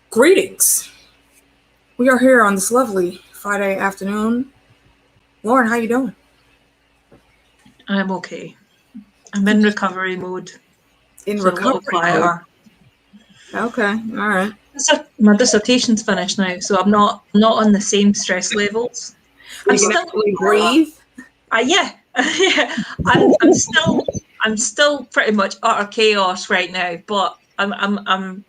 Greetings. We are here on this lovely Friday afternoon. Lauren, how you doing? I'm okay. I'm in recovery mode. In so recovery a little quieter. Mode? Okay, all right. My dissertation's finished now, so I'm not on the same stress levels. I'm still breathe. Yeah. I'm still pretty much utter chaos right now, but I'm on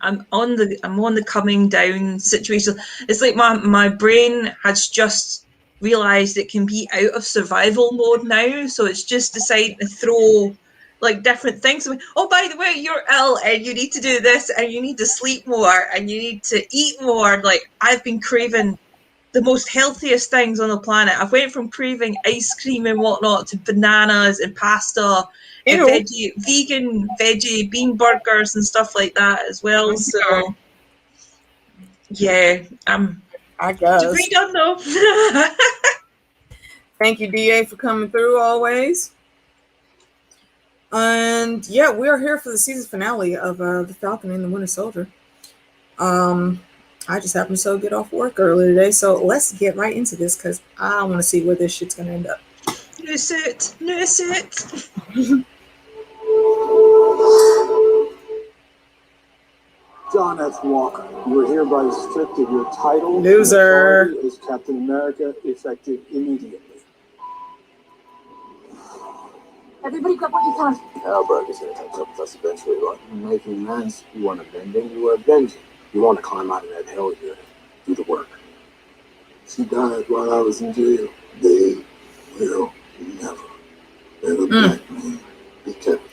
the coming down situation. It's like my brain has just realized it can be out of survival mode now, so it's just decided to throw like different things. Oh, by the way, you're ill and you need to do this and you need to sleep more and you need to eat more. Like, I've been craving the most healthiest things on the planet. I went from craving ice cream and whatnot to bananas and pasta and vegan veggie bean burgers and stuff like that as well. So yeah, I guess. Degree done though. Thank you, DA, for coming through always. And yeah, we are here for the season finale of the Falcon and the Winter Soldier. I just happened to get off work earlier today, so let's get right into this because I want to see where this shit's gonna end up. New suit. John F. Walker, you are hereby stripped of your title. Loser. As Captain America, effective immediately. Everybody grab what you can. Alberg is going to catch up with us eventually, right? Making mess. You want to bend in, you are bending. You want to climb out of that hell here. Do the work. She died while I was in jail. They will never back me. Be careful.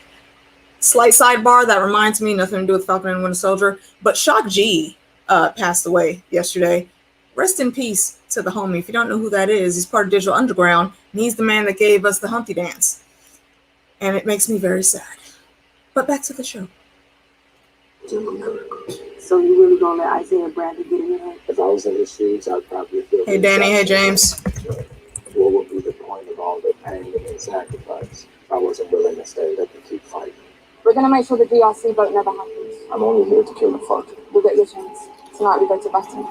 Slight sidebar that reminds me, nothing to do with Falcon and Winter Soldier, but Shock G passed away yesterday. Rest in peace to the homie. If you don't know who that is, he's part of Digital Underground, and he's the man that gave us the Humpty Dance. And it makes me very sad. But back to the show. So you really gonna let Isaiah Bradley get in your head? If I was in his shoes, I'd probably feel... Hey, Danny. Hey, James. What would be the point of all the pain and sacrifice? I wasn't willing to stand up and keep fighting. We're gonna make sure the DRC vote never happens. I'm only here to kill the Falcon. We'll get your chance. Tonight we go to battle.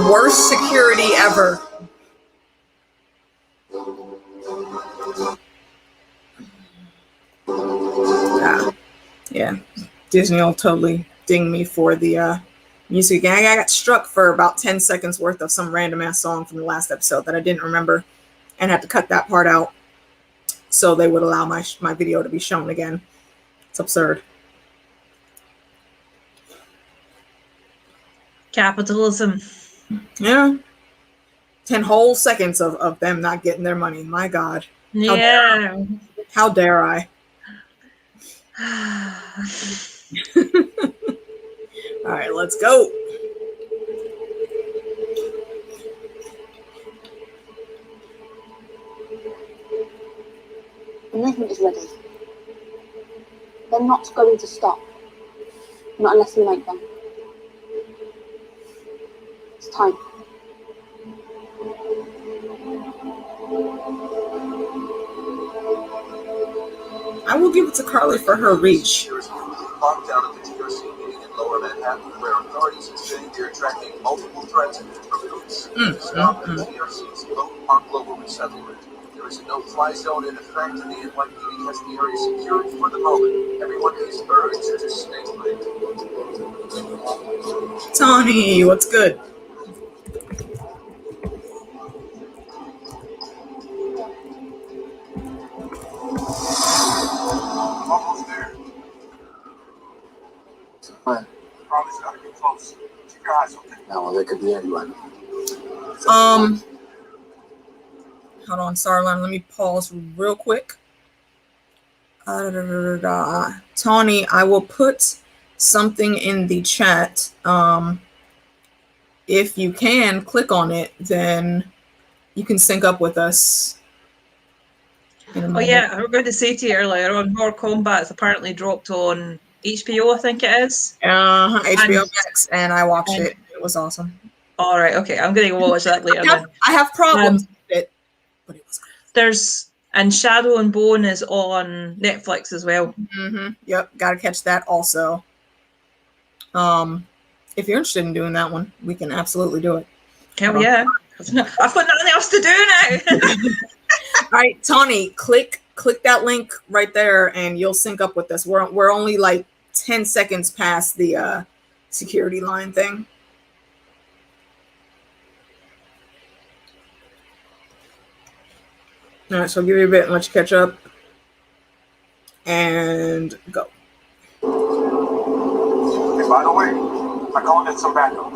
Worst security ever. Yeah. Disney will totally ding me for the music. I got struck for about 10 seconds worth of some random ass song from the last episode that I didn't remember and had to cut that part out so they would allow my video to be shown again. It's absurd. Capitalism. Yeah. 10 whole seconds of them not getting their money. My God. How dare I? All right, let's go. The movement is ready. They're not going to stop. Not unless we make them. It's time. I will give it to Carly for her reach. Locked down at the TRC meeting in Lower Manhattan, where authorities are saying they're tracking multiple threats from groups. Stop the TRC's Low Park Global Resettlement. There is a no-fly zone in effect, and the NYPD has the area secured for the moment. Everyone is urged to stay put. Tony, what's good? Almost there. What? Probably gotta get close. Keep your eyes open. Now, well, there could be anyone. Hold on, Starline. Let me pause real quick. Tony, I will put something in the chat. If you can click on it, then you can sync up with us. Oh yeah, I was going to say to you earlier on, Mortal Kombat's apparently dropped on HBO, I think it is. HBO Max, and I watched it. It was awesome. All right, okay, I'm going to watch that later. I have problems with it, but it was good. There's And Shadow and Bone is on Netflix as well. Yep, gotta catch that also. If you're interested in doing that one, we can absolutely do it. Hell yeah. I've got nothing else to do now. All right, Tawny, click that link right there and you'll sync up with us. We're only like 10 seconds past the security line thing. All right, so I'll give you a bit and let you catch up. And go. Hey, by the way, I called in some backup.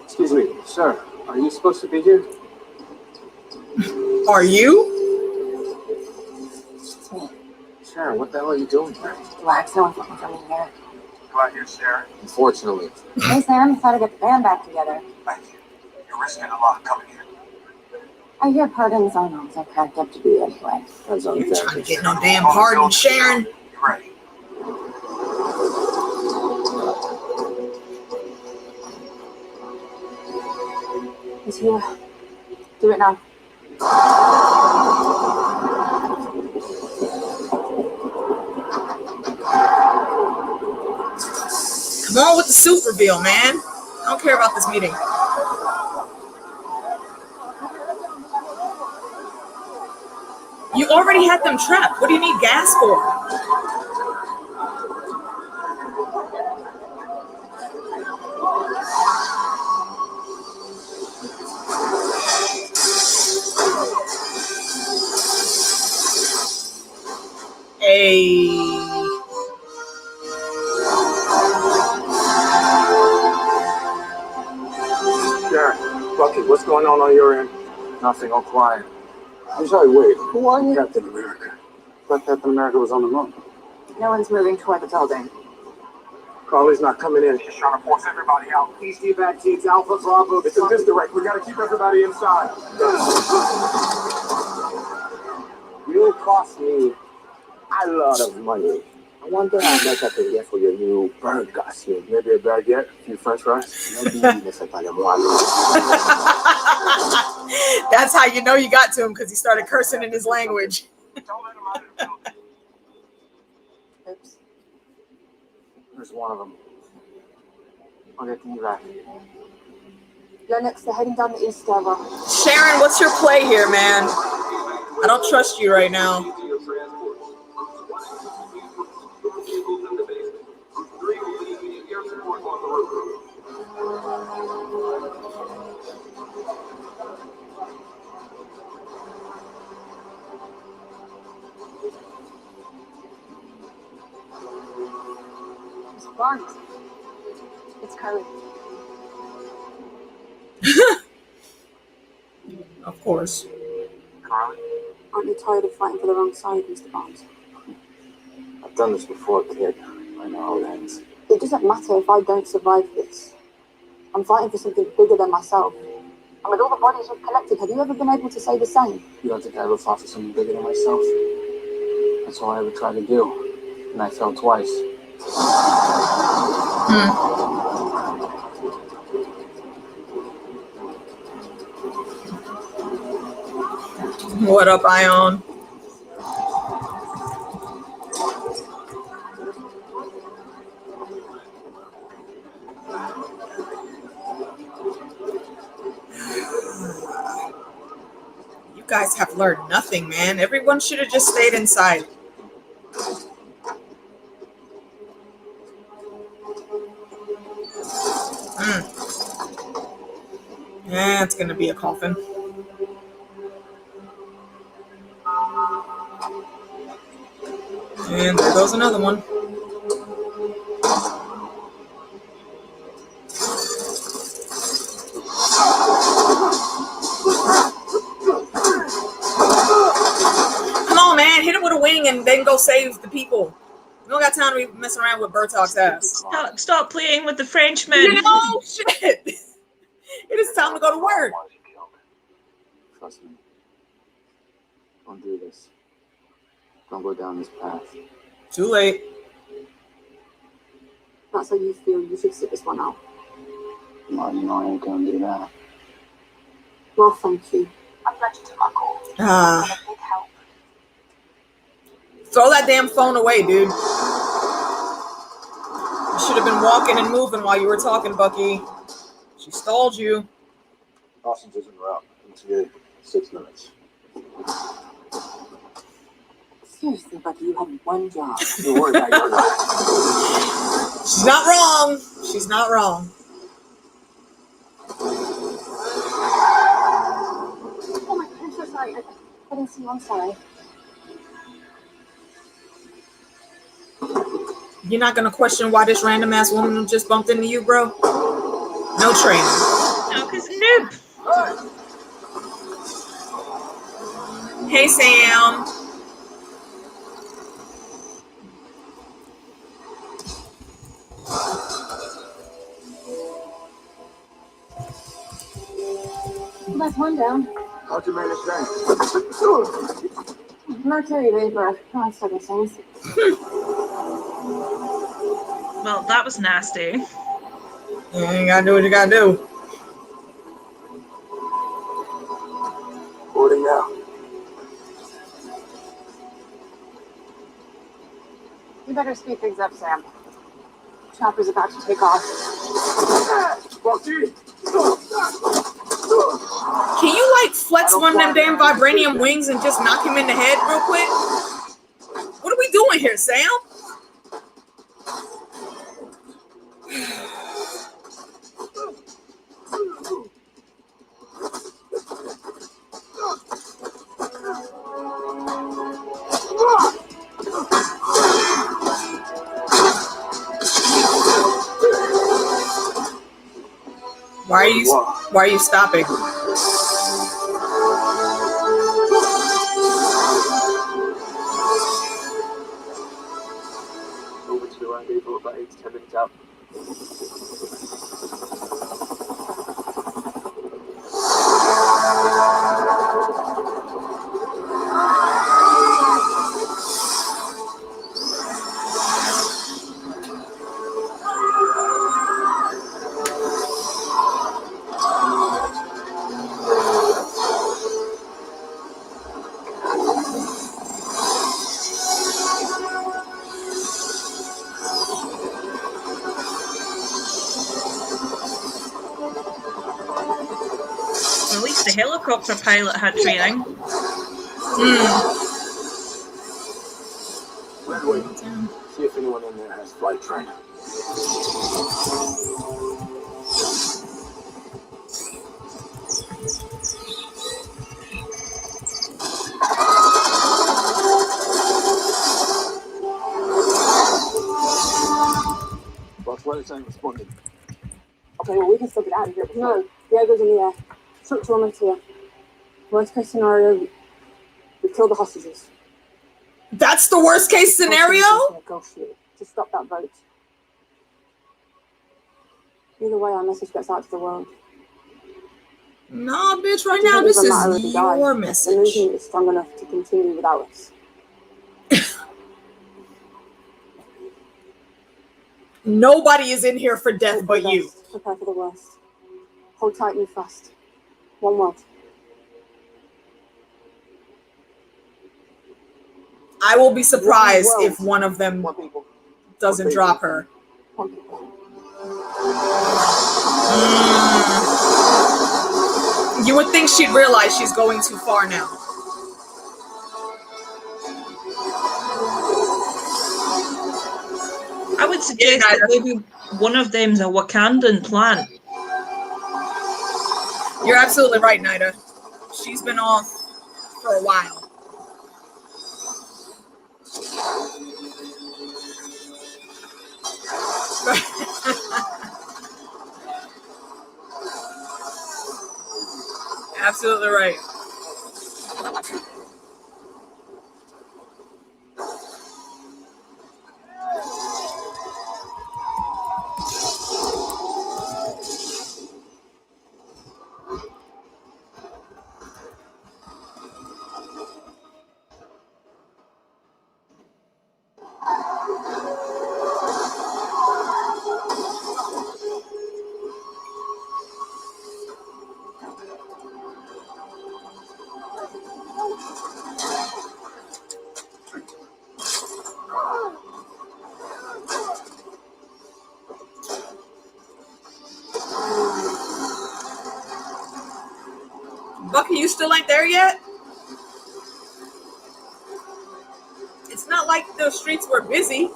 Excuse me, sir. Are you supposed to be here? Are you? It's me. Sharon, what the hell are you doing here? Relax, no one's looking for me here. Glad you're Sharon. Unfortunately. Hey, Sam, I'm trying to get the band back together. Thank you. You're risking a lot coming here. I hear pardons on arms are cracked up to be anyway. That's You ain't trying to get no damn pardon, Sharon. You ready? He's here. Do it now. Come on with the suit reveal, man. I don't care about this meeting. You already had them trapped. What do you need gas for? Sharon, Bucky, what's going on your end? Nothing, all quiet. I'm sorry, wait. Who are you? Captain America. I thought Captain America was on the moon. No one's moving toward the building. Carly's not coming in. She's trying to force everybody out. PC Baptiste, Alpha Bravo. It's a misdirect. We gotta keep everybody inside. You cost me a lot of money. I wonder how much I can get for your new bird costume. Maybe a baguette, a few french fries. Maybe That's how you know you got to him, because he started cursing in his language. Don't let him out of the building. Oops. There's one of them. I'll get to you back. Lennox, they're heading down the east stairwell. Sharon, what's your play here, man? I don't trust you right now. Barnes. It's Carly. Of course. Carly? Aren't you tired of fighting for the wrong side, Mr. Barnes? I've done this before, kid. I know how it ends. It doesn't matter if I don't survive this. I'm fighting for something bigger than myself. And with all the bodies we've collected, have you ever been able to say the same? You don't think I ever fought for something bigger than myself? That's all I ever tried to do. And I failed twice. What up, Ion? You guys have learned nothing, man. Everyone should have just stayed inside. Yeah, it's gonna be a coffin. And there goes another one. Come on, man. Hit it with a wing and then go save the people. We don't got time to be messing around with Bertok's ass. Stop playing with the Frenchman. You know, shit. It is time to go to work. Trust me. Don't do this. Don't go down this path. Too late. That's how you feel. You should sit this one out. Well, you know I ain't gonna do that. Well, thank you. I've led you to my call. Ah. I'm a big help. Throw that damn phone away, dude. You should have been walking and moving while you were talking, Bucky. She stalled you. Passengers en route. ETA 6 minutes. Seriously, Bucky, you had one job. Don't worry about your life. She's not wrong. She's not wrong. Oh my God, I'm so sorry. I didn't see you. I'm sorry. You're not gonna question why this random ass woman just bumped into you, bro? No training. No, because noob. Hey, Sam. That's one down. How'd you manage that? Mercury vapor. Oh, it's fucking things. Well, that was nasty. You ain't gotta do what you gotta do. Boarding now. You better speed things up, Sam. Chopper's about to take off. Bucky! Can you like flex one of them damn vibranium wings and just knock him in the head real quick? What are we doing here, Sam? Why are you stopping? Over to the rendezvous about 8 to 10 minutes out. At least the helicopter pilot had training. Redway, see if anyone in there has flight training. Boss, what is responding? Okay, well, we can still get out of here. No, Diego's in the air. Structural almost here. Worst case scenario, we kill the hostages. That's the worst case scenario? Negotiate to stop that vote. Either way, our message gets out to the world. Nah, bitch, right now this is your The message. movement is strong enough to continue without us. Nobody is in here for death but you. Prepare for the worst. Hold tight and fast. One world. I will be surprised if one of them doesn't drop her. One people. You would think she'd realize she's going too far now. I would suggest that maybe one of them's a Wakandan plant. You're absolutely right, Nida. She's been off for a while. Absolutely right. You still ain't there yet? It's not like the streets were busy.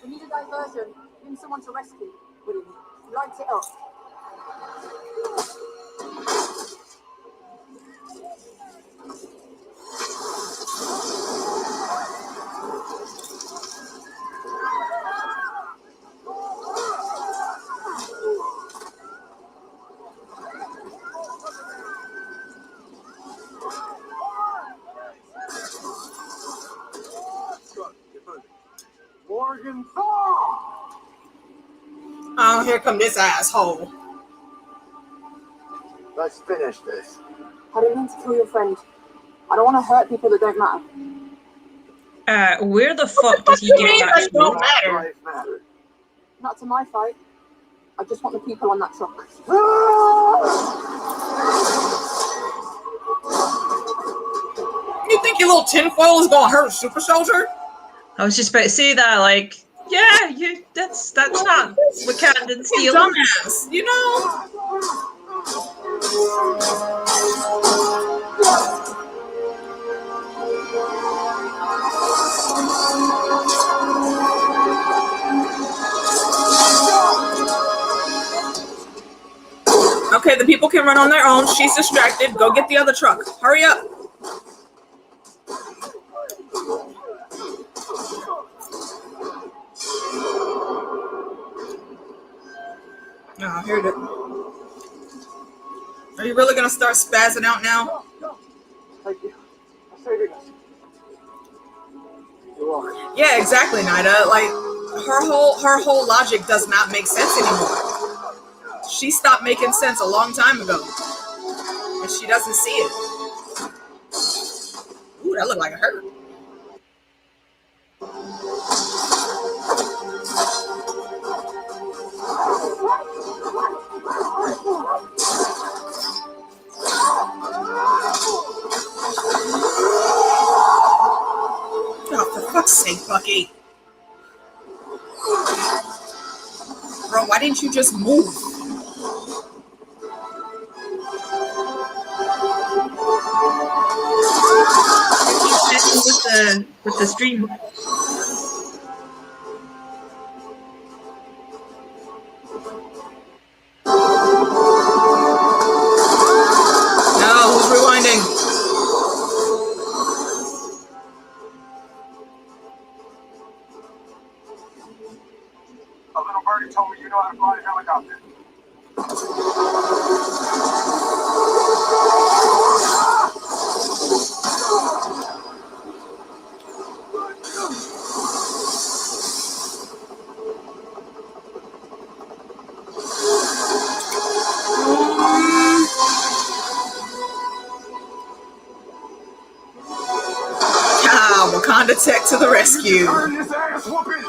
We need a diversion. We need someone to rescue. What do you need? Light it up. Morgan Thor! Oh, here come this asshole. Let's finish this. I didn't mean to kill your friend. I don't want to hurt people that don't matter. Where the fuck did he get that That don't shit? matter. Life matters. Not to my fight. I just want the people on that truck. You think your little tinfoil is gonna hurt a super soldier? I was just about to say that, like, yeah, that's not Wakandan steel. Dumbass, you know? Okay, the people can run on their own. She's distracted. Go get the other truck. Hurry up. Oh, here it is. Are you really gonna start spazzing out now? Thank you. I'm saving us. You're welcome. Yeah, exactly, Nida. Like her whole logic does not make sense anymore. She stopped making sense a long time ago, and she doesn't see it. Ooh, that looked like it hurt. Oh, for fuck's sake, Bucky. Bro, why didn't you just move? With the stream. No, who's rewinding? A little birdie told me you know how to fly a helicopter. Ah, Wakanda Tech to the rescue. Earn this ass whooping!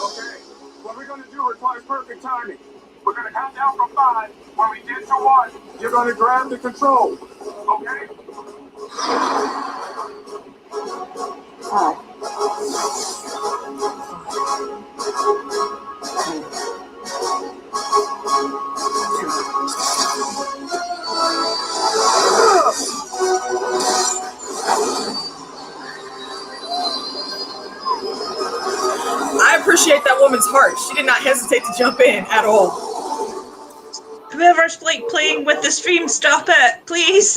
Okay, what we're gonna do requires perfect timing. We're gonna count down from 5. When we get to 1, you're gonna grab the control. Okay? Alright. I appreciate that woman's heart. She did not hesitate to jump in at all. Whoever's like playing with the stream, stop it, please.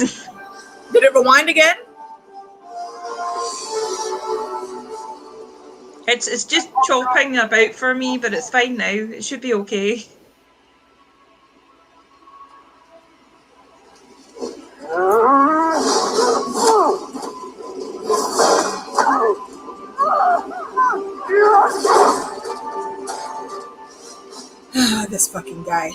Did it rewind again? It's just chopping about for me, but it's fine now. It should be okay. This fucking guy.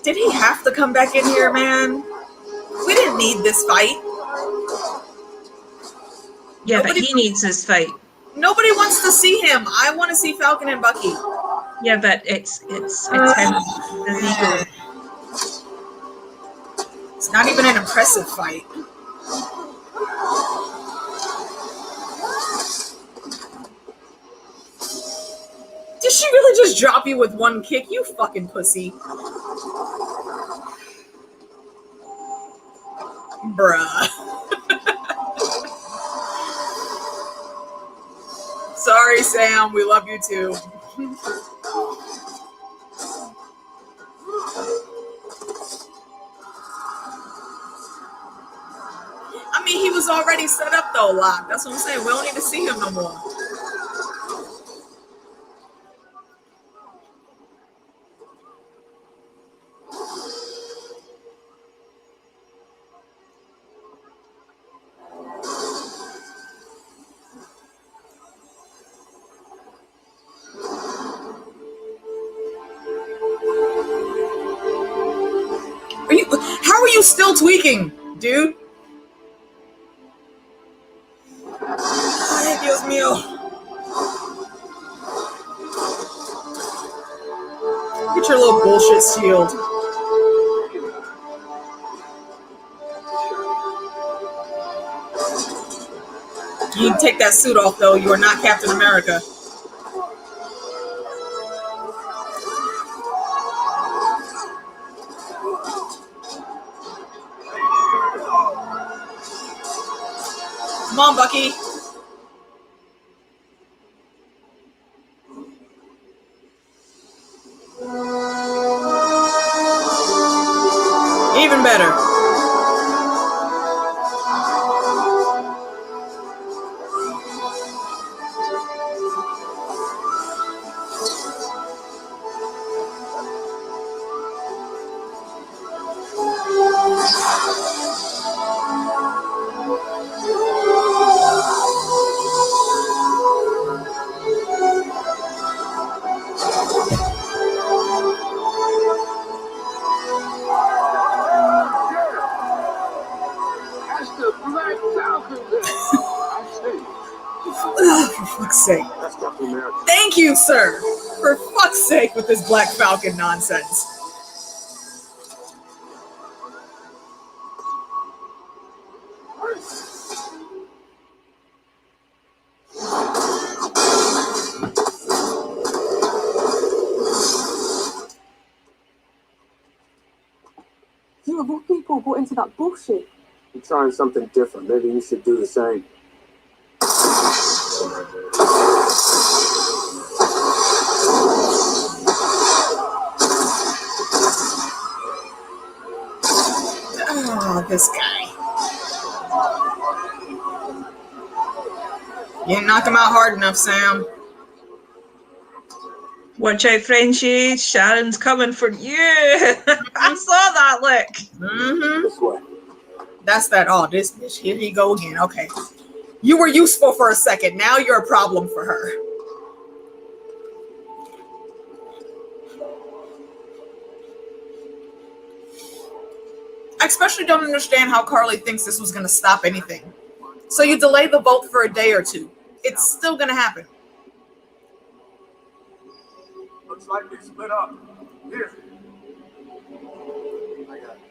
Did he have to come back in here, man? We didn't need this fight. Yeah, but he needs this fight. Nobody wants to see him. I want to see Falcon and Bucky. Yeah, but it's him, his ego. It's not even an impressive fight. Did she really just drop you with one kick? You fucking pussy. Bruh. Sorry, Sam. We love you too. I mean, he was already set up though, Locke. That's what I'm saying. We don't need to see him no more. How are you still tweaking, dude? Ay, Dios mío. Get your little bullshit shield. You can take that suit off, though. You are not Captain America. Come on, Bucky. Even better. For fuck's sake. Thank you, sir. For fuck's sake with this Black Falcon nonsense. You of all people bought into that bullshit. I'm trying something different. Maybe you should do the same. Oh, this guy. You didn't knock him out hard enough, Sam. Watch out, Frenchie. Sharon's coming for you. I saw that look. Mm-hmm. This way. That's that. Oh, this bitch. Here he go again. Okay. You were useful for a second. Now you're a problem for her. I especially don't understand how Carly thinks this was going to stop anything. So you delay the vote for a day or two. It's still going to happen. Looks like we split up. Here. I got it.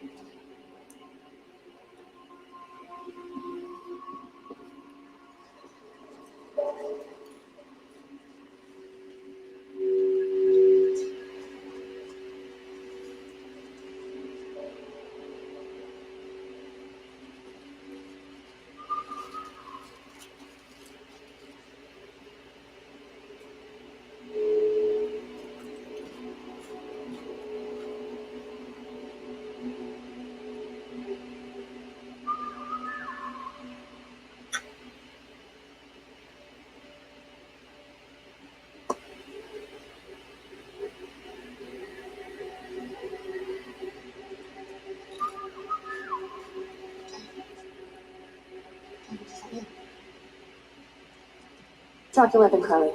Drop your weapon, Carly.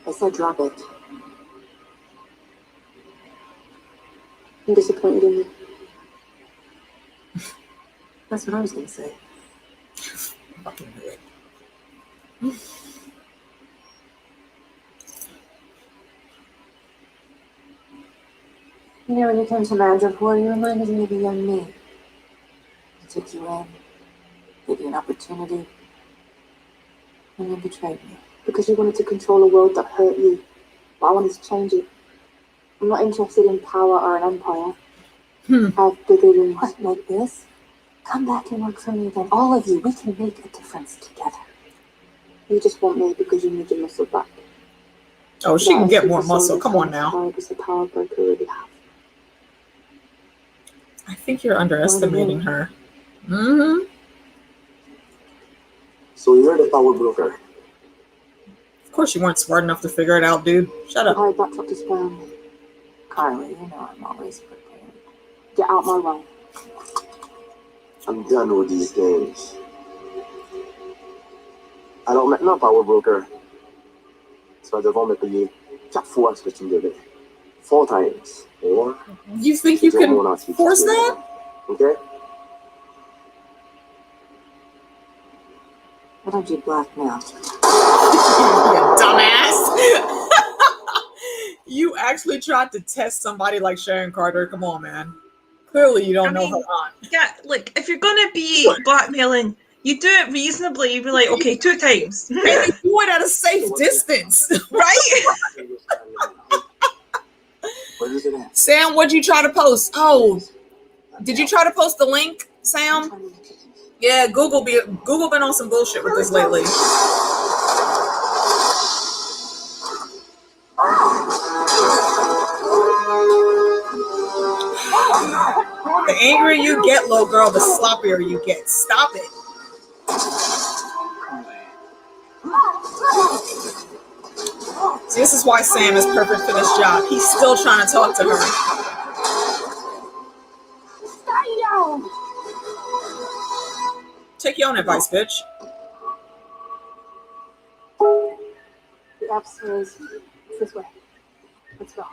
I said drop it. I'm disappointed in you. That's what I was going to say. Fucking do it. You know, when you came to Madripoor, you reminded me of a young me. I took you in, gave you an opportunity, and you betrayed me. Because you wanted to control a world that hurt you. But I wanted to change it. I'm not interested in power or an empire. I have bigger dreams like this. Come back and work for me then. All of you, we can make a difference together. You just want me because you need your muscle back. Oh, she can get more muscle. Come on now. It's a power broker really have. I think you're underestimating her. Mm-hmm. So you're the power broker. Of course you weren't smart enough to figure it out, dude. Shut up. I backed up to spam. Carly, you know I'm always prepared. Get out my way. I'm done with these games. Alors maintenant, power broker, tu vas devoir me payer 4 fois ce que tu me devais. 4 times. Or You think you can force that? Okay? Why don't you blackmail? You dumbass. You actually tried to test somebody like Sharon Carter. Come on, man. Clearly you don't know her aunt. Yeah, like, if you're going to be blackmailing, you do it reasonably. You'd be like, okay, 2 times. And you do it at a safe distance. Right? Where is it at? Sam, what'd you try to post? Oh, did you try to post the link, Sam? Yeah, Google been on some bullshit with this lately. The angrier you get, little girl, the sloppier you get. Stop it. See, this is why Sam is perfect for this job. He's still trying to talk to her. Take your own advice, bitch. The upstairs. It's this way. Let's go.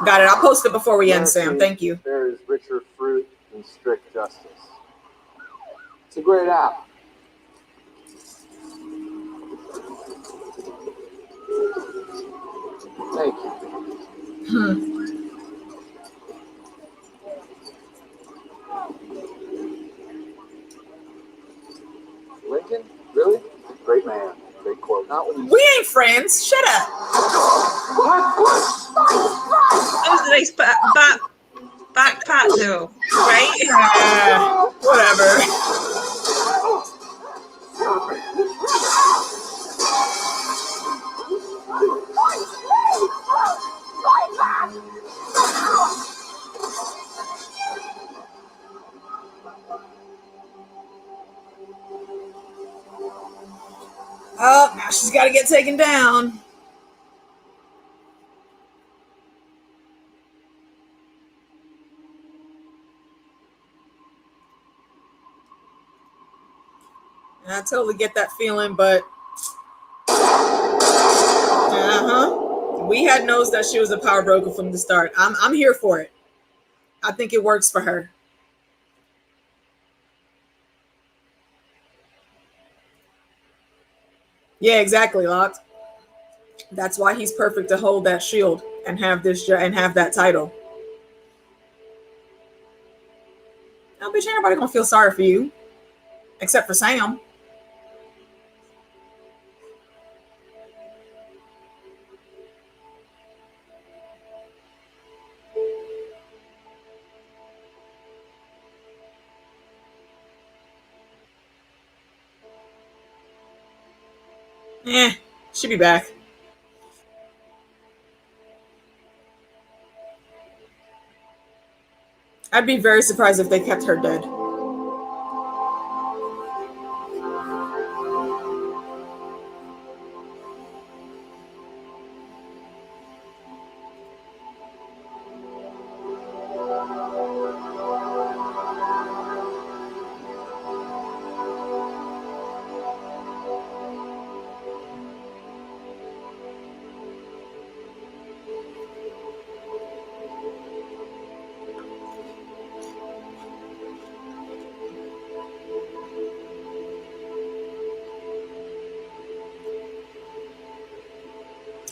Got it. I'll post it before we end, Sam. Thank you. There is richer fruit than strict justice. It's a great app. Thank you. Lincoln? Really? Great man. Great quote. Not when you... We ain't friends. Shut up. That was a nice back pat, though, right? Whatever. Oh, now she's got to get taken down. And I totally get that feeling, but we had knows that she was a power broker from the start. I'm here for it. I think it works for her. Yeah, exactly, Lot. That's why he's perfect to hold that shield and have this and have that title. Now, bitch, ain't nobody gonna feel sorry for you, except for Sam. She'll be back. I'd be very surprised if they kept her dead.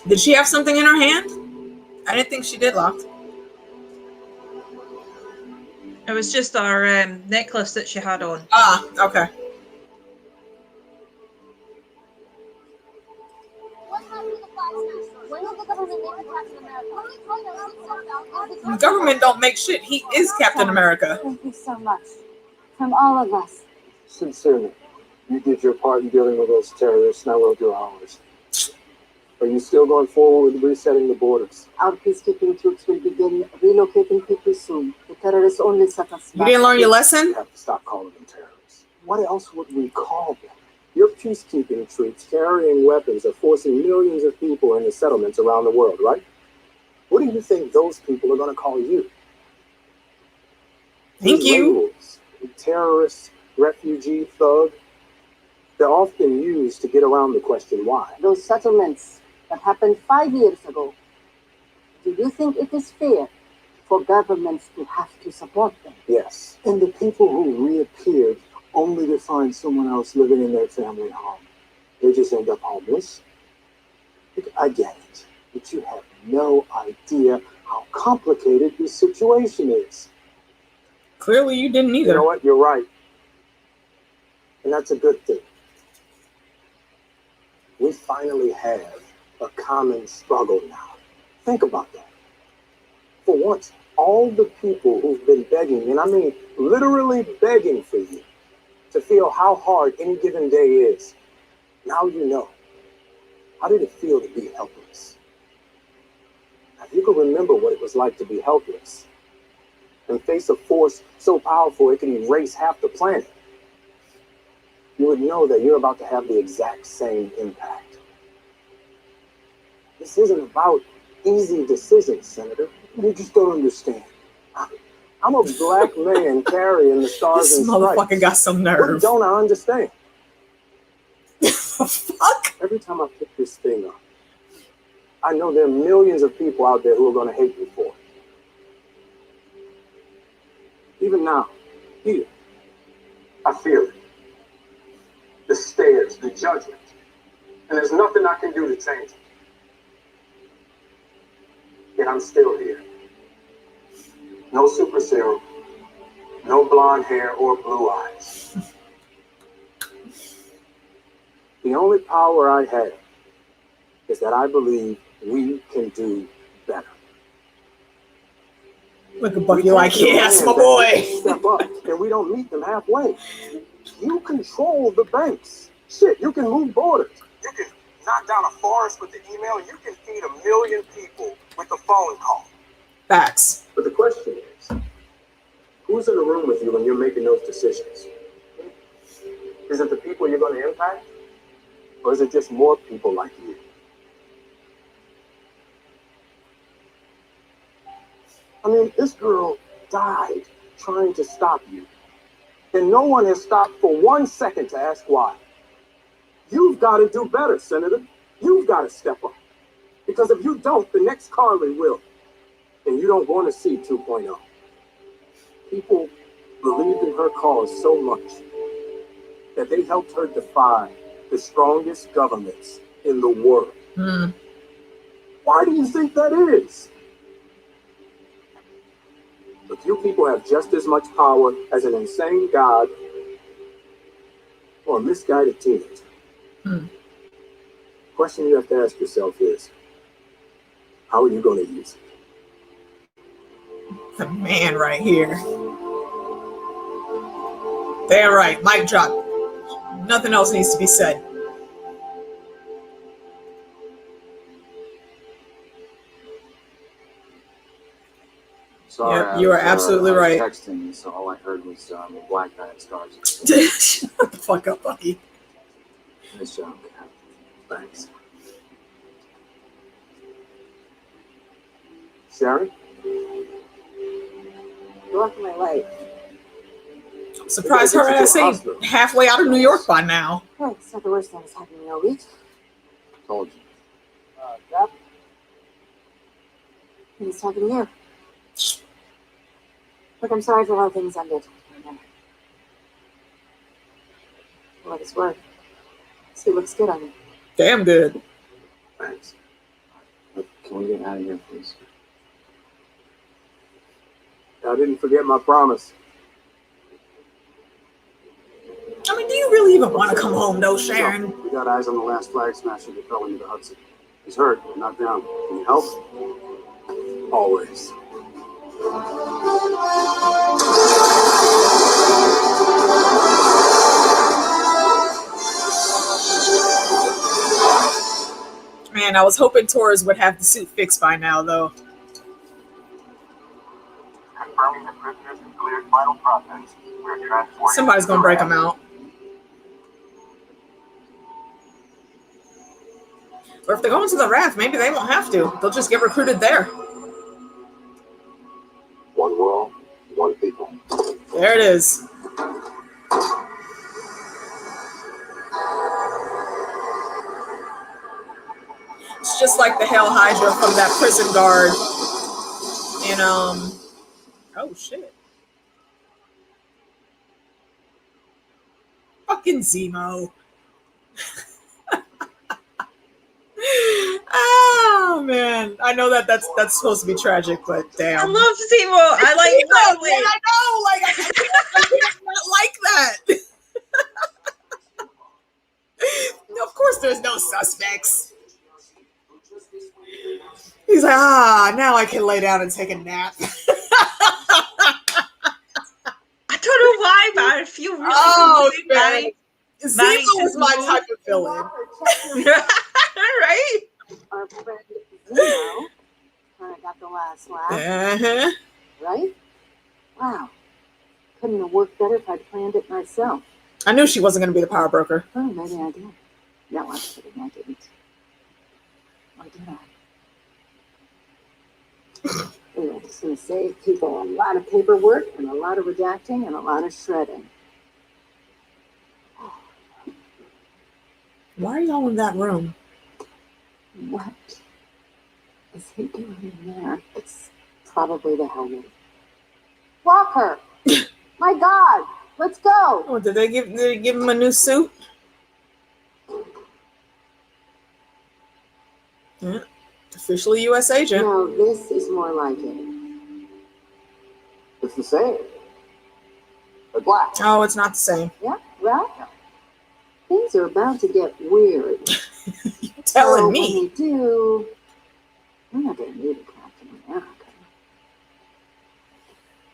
Did she have something in her hand? I didn't think she did, Locked. It was just our necklace that she had on. Ah, okay. The government don't make shit. He is Captain America. Thank you so much. From all of us. Sincerely, you did your part in dealing with those terrorists, now we'll do ours. Are you still going forward with resetting the borders? Our peacekeeping troops will begin relocating people soon. The terrorists only set us You back. didn't learn your lesson? You have to stop calling them terrorists. What else would we call them? Your peacekeeping troops carrying weapons are forcing millions of people into settlements around the world, right? What do you think those people are going to call you? Thank These you. labels, terrorist, refugee, thug, they're often used to get around the question why. Those settlements that happened 5 years ago, do you think it is fair for governments to have to support them? Yes. And the people who reappeared only to find someone else living in their family home, they just end up homeless. I get it, but you have no idea how complicated this situation is. Clearly, you didn't either. You know what? You're right. And that's a good thing. We finally have a common struggle now. Think about that. For once, all the people who've been begging, and I mean literally begging for you, to feel how hard any given day is, now you know. How did it feel to be helpless? Now, if you could remember what it was like to be helpless and face a force so powerful it could erase half the planet, you would know that you're about to have the exact same impact. This isn't about easy decisions, Senator. You just don't understand. I'm a black man carrying the stars This and stripes. motherfucker got some What nerve. don't I understand? Fuck. Every time I pick this thing up, I know there are millions of people out there who are going to hate me for it. Even now, here, I feel it. The stares, the judgment. And there's nothing I can do to change it. Yet I'm still here. No super serum, no blonde hair or blue eyes. The only power I have is that I believe we can do better. Look at Bucky like, yes, my boy. Step up, and we don't meet them halfway. You control the banks. Shit, you can move borders. You can knock down a forest with the email, and you can feed 1 million people with a phone call. Facts. But the question is, who's in the room with you when you're making those decisions? Is it the people you're going to impact? Or is it just more people like you? I mean, this girl died trying to stop you. And no one has stopped for 1 second to ask why. You've got to do better, Senator. You've got to step up. Because if you don't, the next Carly will. And you don't want to see 2.0. People believed in her cause so much that they helped her defy the strongest governments in the world. Why do you think that is? But you people have just as much power as an insane god or a misguided teenager. The question you have to ask yourself is, how are you going to use it? The man right here. Damn right. Mic drop. Nothing else needs to be said. Sorry, Yep, you are absolutely right. I was texting, so all I heard was a black guy at stars. Shut the fuck up, Bucky. Nice job, Cap. Thanks. Sharon? You're off my life. Surprised her ass ain't halfway out of New York by now. Hey, it's not the worst thing that's happened in a week. Told you. Yep. He's talking to you. Look, I'm sorry for how things ended. For what it's worth. She looks good on you. Damn good. Thanks. Can we get out of here, please? I didn't forget my promise. I mean, do you really even want to come home, though, Sharon? So, we got eyes on the last flag smasher that fell into the Hudson. He's hurt, but not down. Can you help? Always. Man, I was hoping Torres would have the suit fixed by now, though. Confirming the prisoners have cleared final process. We're transporting. Somebody's gonna break them out. Or if they're going to the raft, maybe they won't have to. They'll just get recruited there. One world, one people. There it is. It's just like the Hell Hydra from that prison guard. And, oh shit. Fucking Zemo. Oh man, I know that's supposed to be tragic, but damn. I love Timo. I like Zemo, Lovely. man, I know, like I can't not like that. Of course, there's no suspects. He's like, now I can lay down and take a nap. I don't know why, but I feel really good. Man. Zemo is my type of villain. Right? Our friend Timo kind of got the last laugh, Uh-huh. right? Wow. Couldn't have worked better if I'd planned it myself. I knew she wasn't going to be the power broker. Oh, maybe I did. No, I'm kidding. I didn't. Or did I? Anyway, I'm just going to save people a lot of paperwork and a lot of redacting and a lot of shredding. Why are y'all in that room? What is he doing in there? It's probably the helmet. Walker! My God! Let's go! Oh, did they give him a new suit? Yeah. Officially U.S. agent. No, this is more like it. It's the same. But black. Oh, it's not the same. Yeah, well, things are about to get weird. Telling So me. When we do, we're not going to need a Captain America.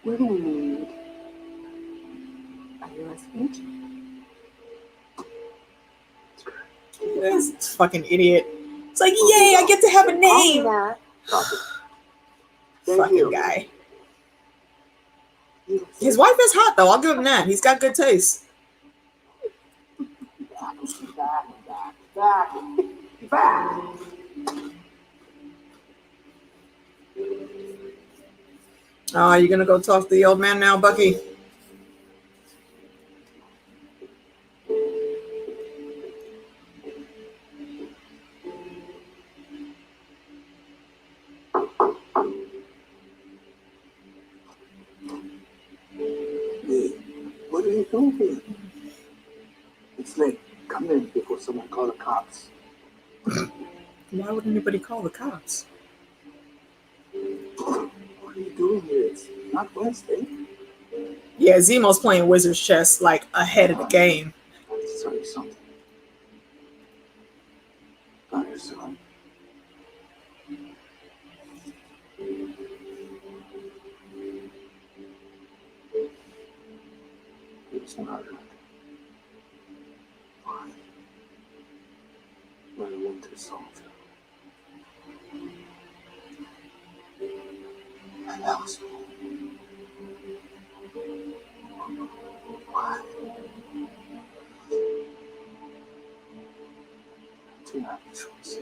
We're going to need a U.S. agent. This fucking idiot. It's like, yay, I get to have a Call me name. that. Fucking guy. His wife is hot, though. I'll give him that. He's got good taste. Back. Oh, you gonna go talk to the old man now, Bucky? What are you doing? It's late. Come in before someone call the cops. Why would anybody call the cops? What are you doing here? It's not Wednesday. Yeah, Zemo's playing wizard's chess, like, ahead of the game. I have to tell you something. About your son. He was murdered. Why? By a winter soldier. And that was me. Why? I do not have a choice.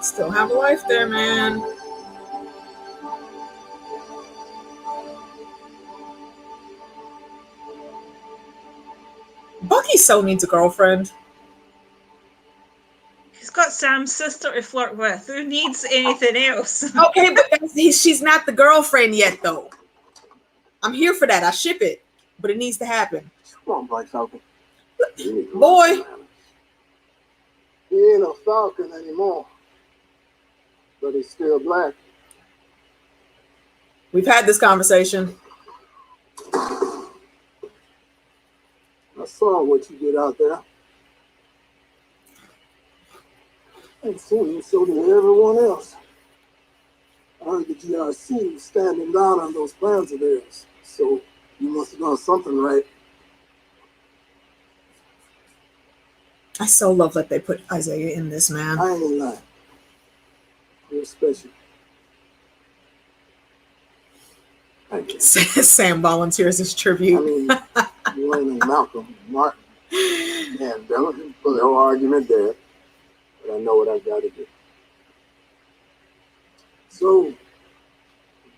Still have a life there, man. Bucky so needs a girlfriend. He's got Sam's sister to flirt with. Who needs anything else? Okay, but she's not the girlfriend yet, though. I'm here for that. I ship it, but it needs to happen. Come on, Black Falcon. Boy. He ain't a Falcon anymore, but he's still black. We've had this conversation. I saw what you did out there. And soon so did everyone else. I heard the GRC was standing down on those plans of theirs, so you must have done something right. I so love that they put Isaiah in this, man. I ain't lying. You're special. Thank you. Sam volunteers as tribute. I mean, you ain't Malcolm, Martin, Mandela, for the whole argument there. But I know what I got to do. So,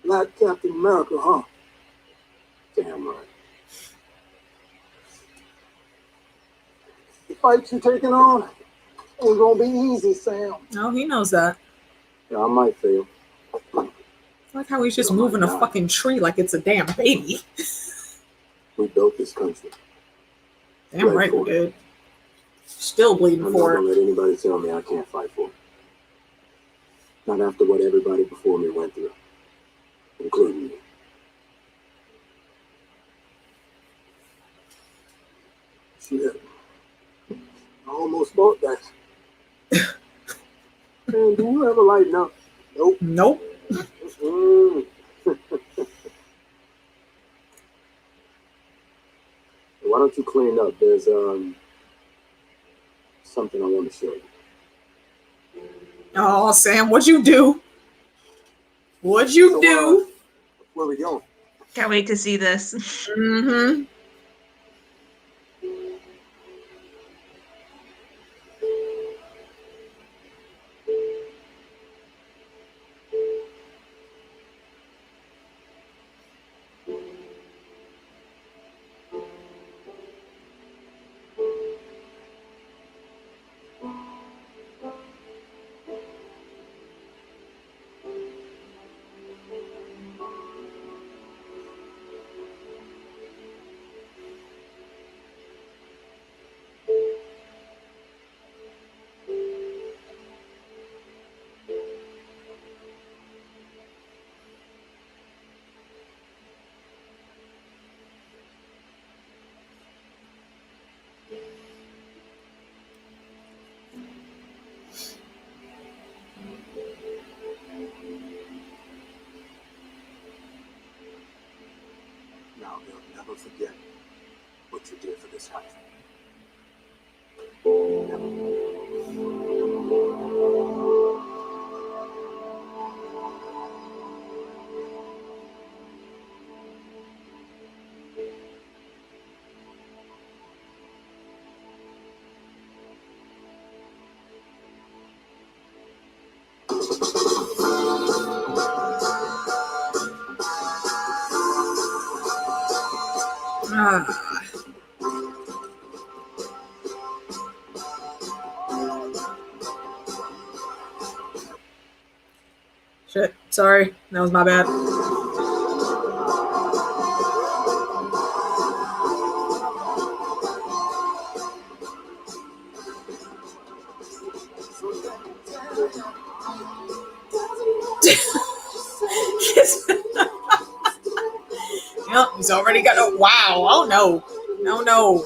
Black Captain America, huh? Damn right. The fight you taking on ain't gonna be easy, Sam. Oh, he knows that. Yeah, I might fail. I like how he's just moving a fucking tree like it's a damn baby. We built this country. Damn right we did. Still bleeding I'm for not gonna it. let anybody tell me I can't fight for it. Not after what everybody before me went through, including me. Shit. I almost bought that. Man, do you ever lighten up? Nope. Nope. Why don't you clean up? There's something I want to show you. Oh, Sam, what'd you do? What'd you do? Where we going? Can't wait to see this. Mm-hmm. Now they'll never forget what you did for this country. Shit. Sorry. That was my bad. Yep, he's already got a wow. Oh no. No, no.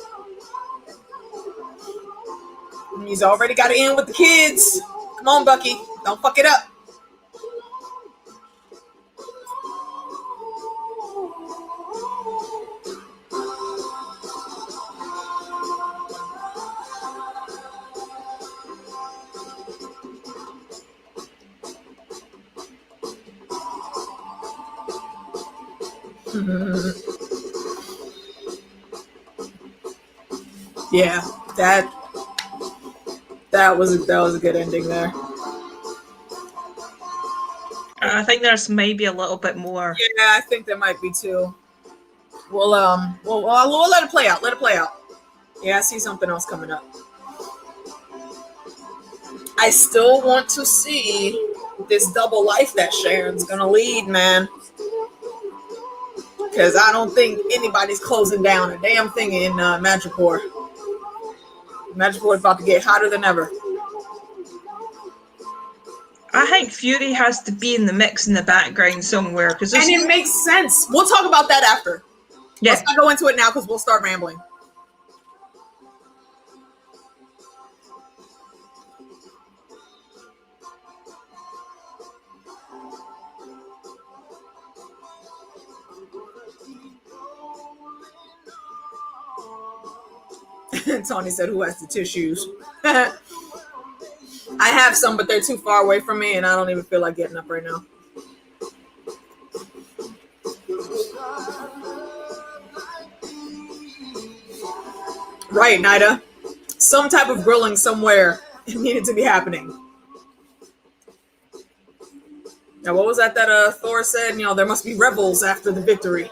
He's already got to end with the kids. Come on, Bucky. Don't fuck it up. Yeah, that was a good ending there. I think there's maybe a little bit more. Yeah, I think there might be too. We'll let it play out. Let it play out. Yeah, I see something else coming up. I still want to see this double life that Sharon's gonna lead, man. Because I don't think anybody's closing down a damn thing in Madripoor. Madripoor is about to get hotter than ever. I think Fury has to be in the mix in the background somewhere. And it makes sense. We'll talk about that after. Yeah. Let's not go into it now because we'll start rambling. Tony said, who has the tissues? I have some, but they're too far away from me, and I don't even feel like getting up right now. Right, Nida. Some type of grilling somewhere needed to be happening. Now, what was that Thor said? You know, there must be rebels after the victory.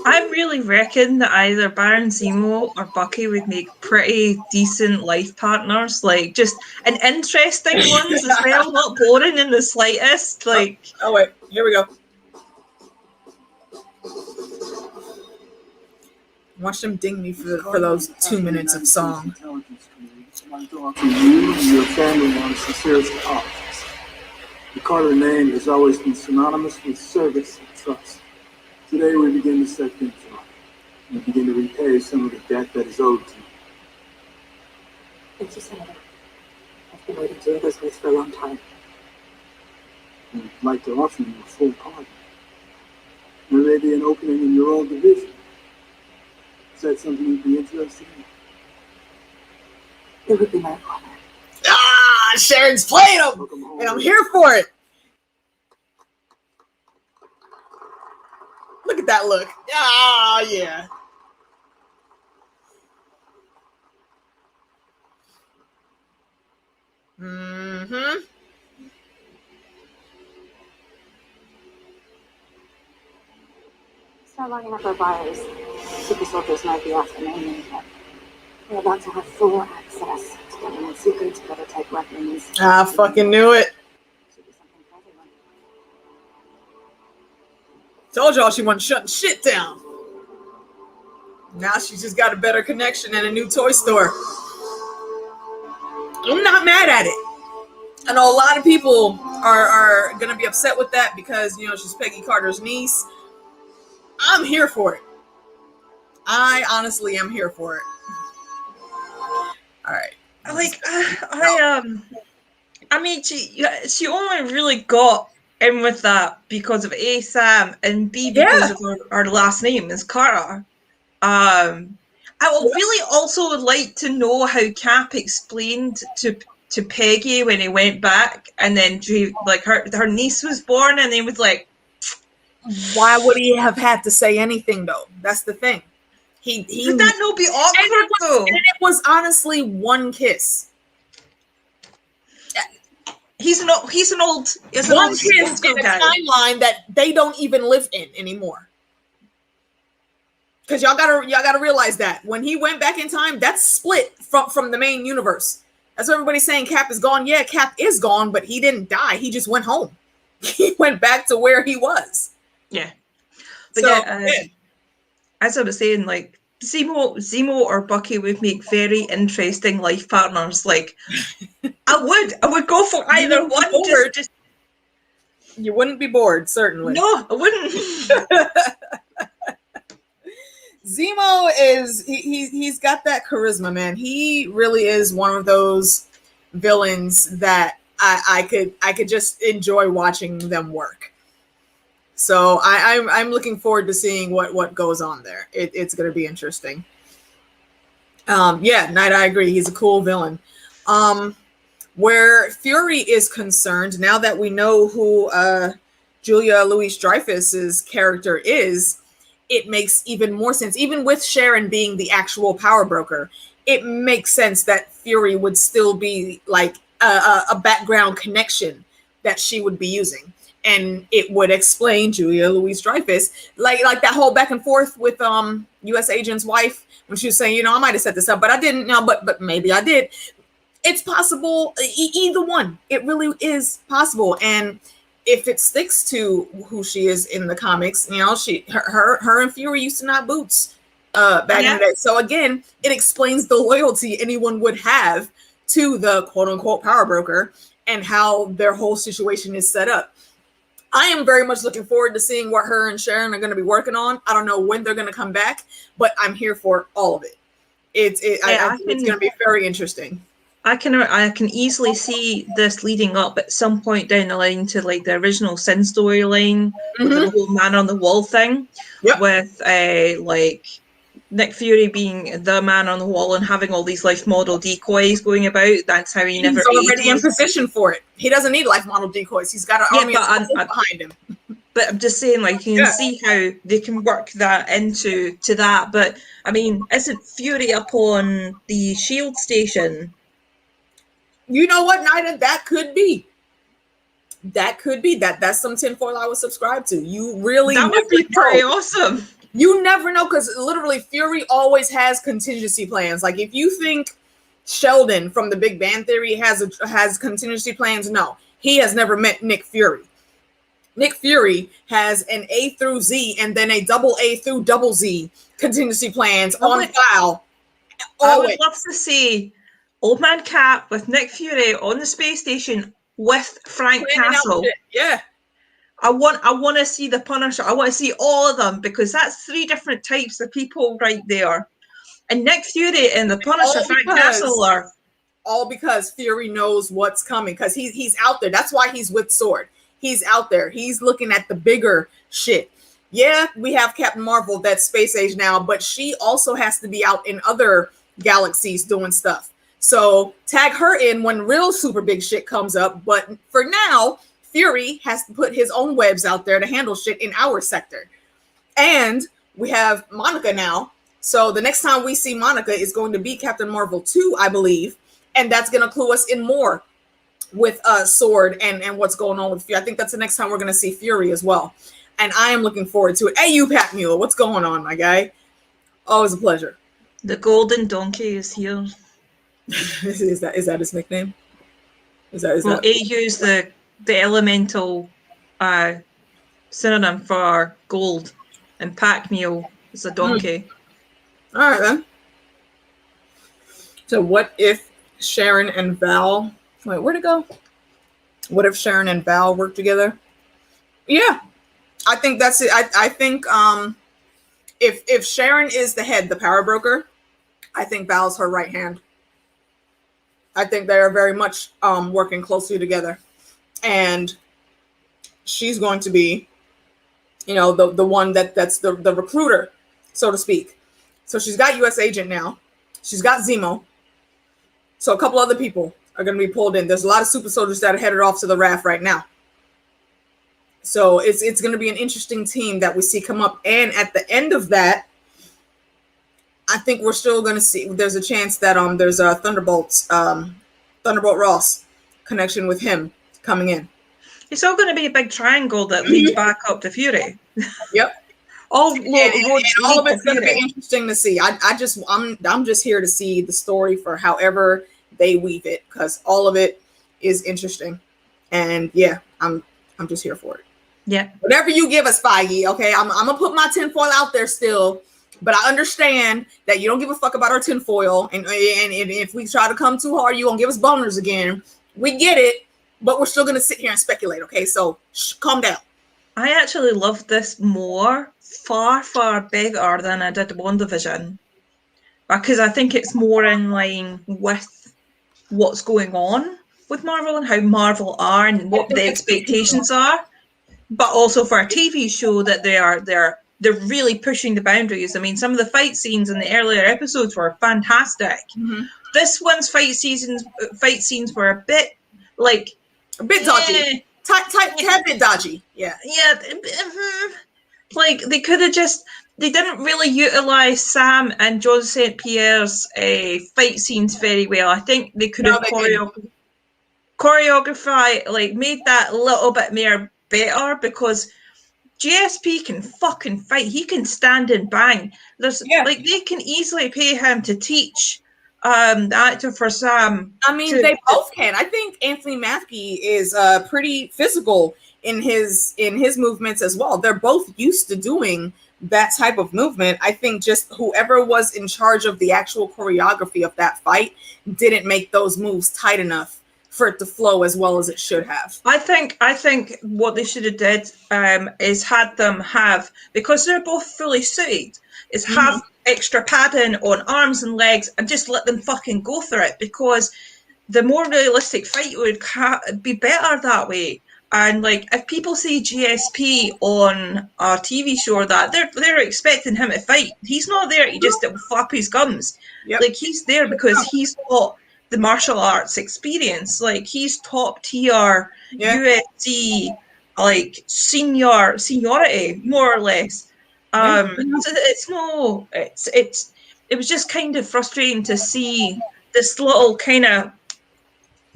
I really reckon that either Baron Zemo or Bucky would make pretty decent life partners, like just an interesting ones as well, not boring in the slightest. Like, oh wait, here we go. Watch them ding me for those 2 minutes of song. My daughter, you and your family are the sincerest apologies. The Carter name has always been synonymous with service and trust. Today we begin to set things right. We begin to repay some of the debt that is owed to you. Thank you, Senator. I've been waiting to hear those words for a long time. I'd like to offer you a full pardon. There may be an opening in your own division. Is that something you'd be interested in? It would be my honor. Ah, Sharon's playing them, and I'm here for it. Look at that look. Ah, yeah. Mm-hmm. It's not long enough for buyers. Super soldiers might be off the menu, but we're about to have full access to government secrets, prototype weapons. I fucking knew it. Should be something for everyone. Told y'all she wasn't shutting shit down. Now she's just got a better connection and a new toy store. I'm not mad at it. I know a lot of people are going to be upset with that because, you know, she's Peggy Carter's niece. I'm here for it. I honestly am here for it. All right. like I mean, she only really got in with that because of A, Sam, and B, because of her last name is Carter. I would really also would like to know how Cap explained to Peggy when he went back, and then like her niece was born, and he was like, why would he have had to say anything though? That's the thing. Would that not be awkward though? And it was honestly one kiss. He's an old kiss in a timeline that they don't even live in anymore. Because y'all gotta realize that when he went back in time, that's split from the main universe. That's what everybody's saying. Cap is gone. Yeah, Cap is gone, but he didn't die. He just went home. He went back to where he was. Yeah. But as I was saying, like Zemo or Bucky would make very interesting life partners. Like I would go for either one. Just you wouldn't be bored, certainly. No, I wouldn't. Zemo is he's got that charisma, man. He really is one of those villains that I could just enjoy watching them work. So I'm looking forward to seeing what goes on there. It's going to be interesting. Yeah, Knight, I agree. He's a cool villain. Where Fury is concerned, now that we know who Julia Louis-Dreyfus's character is, it makes even more sense. Even with Sharon being the actual power broker, it makes sense that Fury would still be like a background connection that she would be using. And it would explain Julia Louis-Dreyfus, like that whole back and forth with U.S. agent's wife when she was saying, I might have set this up, but I didn't. No, but maybe I did. It's possible, either one. It really is possible. And if it sticks to who she is in the comics, her and Fury used to knot boots back in the day. So again, it explains the loyalty anyone would have to the quote unquote power broker and how their whole situation is set up. I am very much looking forward to seeing what her and Sharon are going to be working on. I don't know when they're going to come back, but I'm here for all of it. It's going to be very interesting. I can easily see this leading up at some point down the line to like the original Sin storyline, the whole man on the wall thing, with like Nick Fury being the man on the wall and having all these life model decoys going about. That's how he's already in position for it. He doesn't need life model decoys. He's got an army behind him. But I'm just saying, like, you can see how they can work that into that. But I mean, isn't Fury up on the Shield station? You know what, Nida? That could be. That's some tinfoil I would subscribe to. You really that would be pretty awesome. You never know, because literally Fury always has contingency plans. Like if you think Sheldon from the Big Bang Theory has contingency plans, no, he has never met Nick Fury. Nick Fury has an A through Z and then a double A through double Z contingency plans on file. I would love to see Old Man Cap with Nick Fury on the space station with Frank Castle. Yeah. I want to see the Punisher. I want to see all of them, because that's 3 different types of people right there. And Nick Fury and the Punisher, Frank Castle, are all because Fury knows what's coming, because he's out there. That's why he's with Sword. He's out there. He's looking at the bigger shit. Yeah, we have Captain Marvel that's space age now, but she also has to be out in other galaxies doing stuff. So tag her in when real super big shit comes up. But for now, Fury has to put his own webs out there to handle shit in our sector. And we have Monica now. So the next time we see Monica is going to be Captain Marvel 2, I believe. And that's going to clue us in more with Sword and what's going on with Fury. I think that's the next time we're going to see Fury as well. And I am looking forward to it. Hey, you, Packmule, what's going on, my guy? Always a pleasure. The golden donkey is here. is that his nickname? AU's the elemental synonym for gold, and Packmule is a donkey. All right, then. So what if Sharon and Val... Wait, where'd it go? What if Sharon and Val work together? Yeah, I think that's it. I think if Sharon is the head, the power broker, I think Val's her right hand. I think they are very much working closely together. And she's going to be, the one that's the recruiter, so to speak. So she's got U.S. Agent now. She's got Zemo. So a couple other people are going to be pulled in. There's a lot of super soldiers that are headed off to the raft right now. So it's going to be an interesting team that we see come up. And at the end of that, I think we're still going to see, there's a chance that there's a Thunderbolt Ross connection with him coming in. It's all going to be a big triangle that leads back up to Fury. Yep. all of it's going to be interesting to see. I'm just here to see the story for however they weave it, because all of it is interesting. And yeah, I'm just here for it. Yeah. Whatever you give us, Feige, okay? I'm gonna put my tinfoil out there still, but I understand that you don't give a fuck about our tinfoil, and if we try to come too hard, you gonna give us boners again. We get it, but we're still gonna sit here and speculate, okay? So calm down. I actually loved this far better than I did WandaVision, because I think it's more in line with what's going on with Marvel and how Marvel are and what the expectations are, but also for a TV show that they're really pushing the boundaries. I mean, some of the fight scenes in the earlier episodes were fantastic. Mm-hmm. This one's fight scenes were a bit dodgy. Tad bit dodgy. Yeah. Like they could have they didn't really utilize Sam and John St. Pierre's fight scenes very well. I think they could have choreographed, like made that a little bit more better, because GSP can fucking fight. He can stand and bang. Like they can easily pay him to teach the actor for Sam. I mean, they both can. I think Anthony Mackie is pretty physical in his movements as well. They're both used to doing that type of movement. I think just whoever was in charge of the actual choreography of that fight didn't make those moves tight enough for it to flow as well as it should have. I think what they should have did is had them have, because they're both fully suited, is have extra padding on arms and legs and just let them fucking go for it, because the more realistic fight would be better that way. And like, if people see GSP on a TV show or that, they're expecting him to fight. He's not there to just flap his gums. Yep. Like, he's there because he's got the martial arts experience. Like, he's top tier UFC, like seniority, more or less. So it was just kind of frustrating to see this little kind of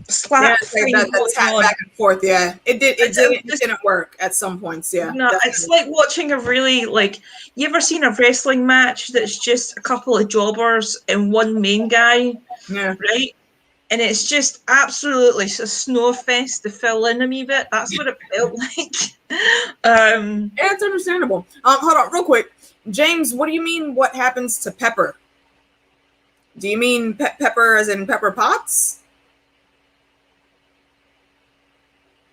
slap thing the tap back and forth. Yeah, it didn't work at some points. Yeah, no, definitely. It's like watching a really, like, you ever seen a wrestling match that's just a couple of jobbers and one main guy, right? And it's just absolutely a snow fest to fill in a wee bit. That's what it felt like. Yeah, it's understandable. Hold on, real quick, James. What do you mean? What happens to Pepper? Do you mean Pepper as in Pepper Potts?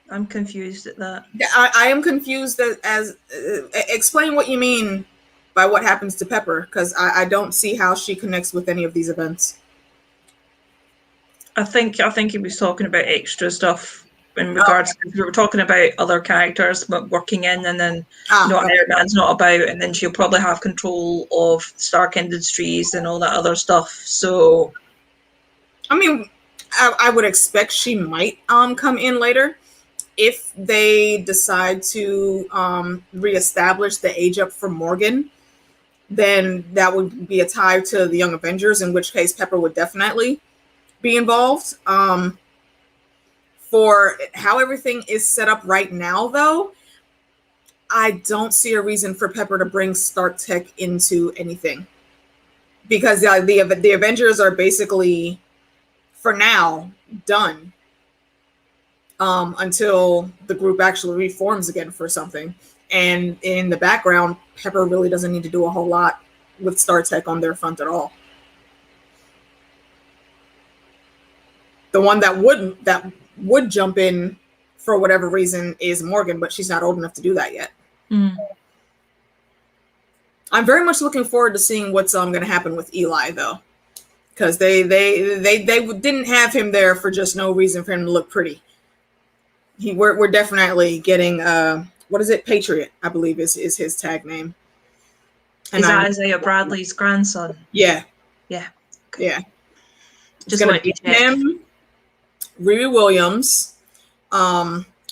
I'm confused at that. Yeah, I am confused as explain what you mean by what happens to Pepper, because I don't see how she connects with any of these events. I think he was talking about extra stuff in regards to, we were talking about other characters but working in, and then Iron Man's not about, and then she'll probably have control of Stark Industries and all that other stuff. So I mean, I would expect she might come in later if they decide to reestablish the age up for Morgan. Then that would be a tie to the Young Avengers, in which case Pepper would definitely be involved. For how everything is set up right now, though, I don't see a reason for Pepper to bring Stark Tech into anything, because the Avengers are basically, for now, done until the group actually reforms again for something. And in the background, Pepper really doesn't need to do a whole lot with Star Tech on their front at all. The one that would jump in for whatever reason is Morgan, but she's not old enough to do that yet. I'm very much looking forward to seeing what's going to happen with Eli, though, because they didn't have him there for just no reason for him to look pretty. We're definitely getting what is it? Patriot, I believe is his tag name. And is that Isaiah Bradley's grandson? Yeah. Yeah. Okay. Yeah. Just gonna be him, Riri Williams,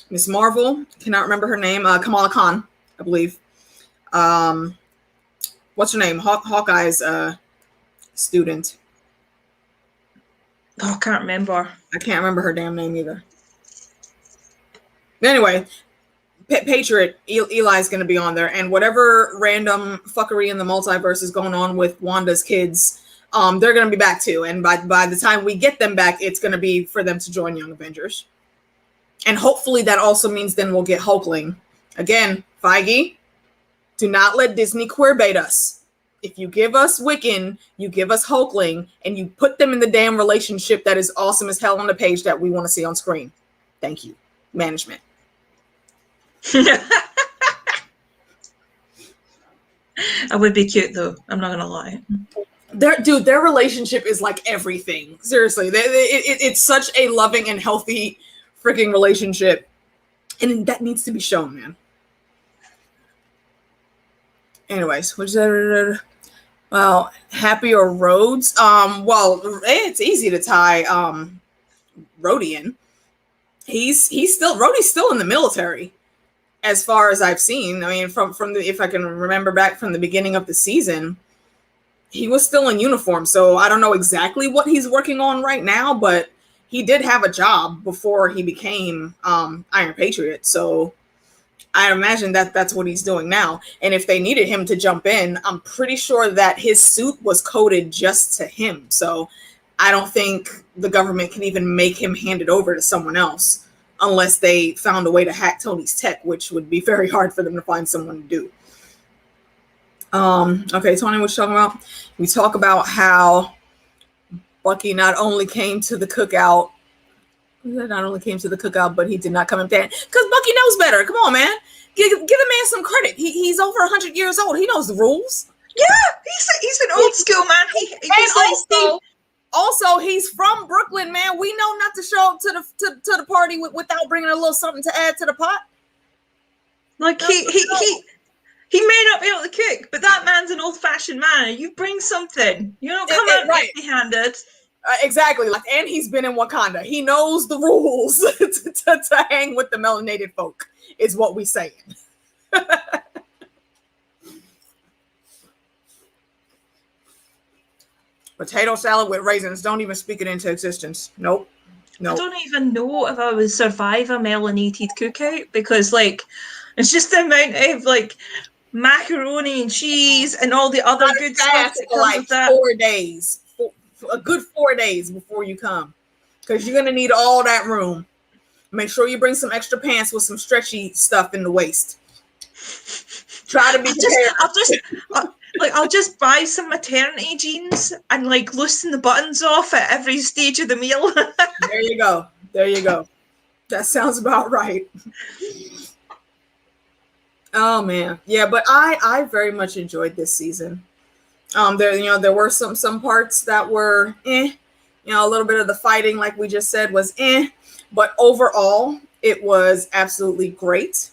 Miss Marvel, cannot remember her name, Kamala Khan, I believe. What's her name? Hawkeye's student. Oh, I can't remember. I can't remember her damn name either. Anyway, Patriot, Eli's going to be on there, and whatever random fuckery in the multiverse is going on with Wanda's kids, they're going to be back too. And by the time we get them back, it's going to be for them to join Young Avengers. And hopefully that also means then we'll get Hulkling. Again, Feige, do not let Disney queerbait us. If you give us Wiccan, you give us Hulkling, and you put them in the damn relationship that is awesome as hell on the page that we want to see on screen. Thank you, management. I would be cute though. I'm not gonna lie. Their relationship is like everything. Seriously, it's such a loving and healthy freaking relationship, and that needs to be shown, man. Anyways, well, happier roads. Well, it's easy to tie Rhodey in. Rhodey's still in the military, as far as I've seen. I mean, from the, if I can remember back from the beginning of the season, he was still in uniform. So I don't know exactly what he's working on right now, but he did have a job before he became Iron Patriot. So I imagine that's what he's doing now. And if they needed him to jump in, I'm pretty sure that his suit was coded just to him. So I don't think the government can even make him hand it over to someone else unless they found a way to hack Tony's tech, which would be very hard for them to find someone to do. Okay, Tony, what you talking about? We talk about how Bucky not only came to the cookout, but he did not come in there because Bucky knows better. Come on, man. Give the man some credit. He's over 100 years old. He knows the rules. Yeah, he's an old school man. Also, he's from Brooklyn, man. We know not to show up to the party without bringing a little something to add to the pot. Like he may not be able to cook, but that man's an old-fashioned man. You bring something. You don't come out empty-handed. Exactly. And he's been in Wakanda. He knows the rules to hang with the melanated folk, is what we saying. Potato salad with raisins. Don't even speak it into existence. Nope. I don't even know if I would survive a melanated cookout because, like, it's just the amount of, like, macaroni and cheese and all the other good stuff that comes with that. 4 days. A good 4 days before you come, because you're gonna need all that room. Make sure you bring some extra pants with some stretchy stuff in the waist. Try to be prepared. I'll just buy some maternity jeans and like loosen the buttons off at every stage of the meal. There you go. That sounds about right. Oh man, yeah, but I very much enjoyed this season. There were some parts that were a little bit of the fighting, like we just said, was but overall it was absolutely great.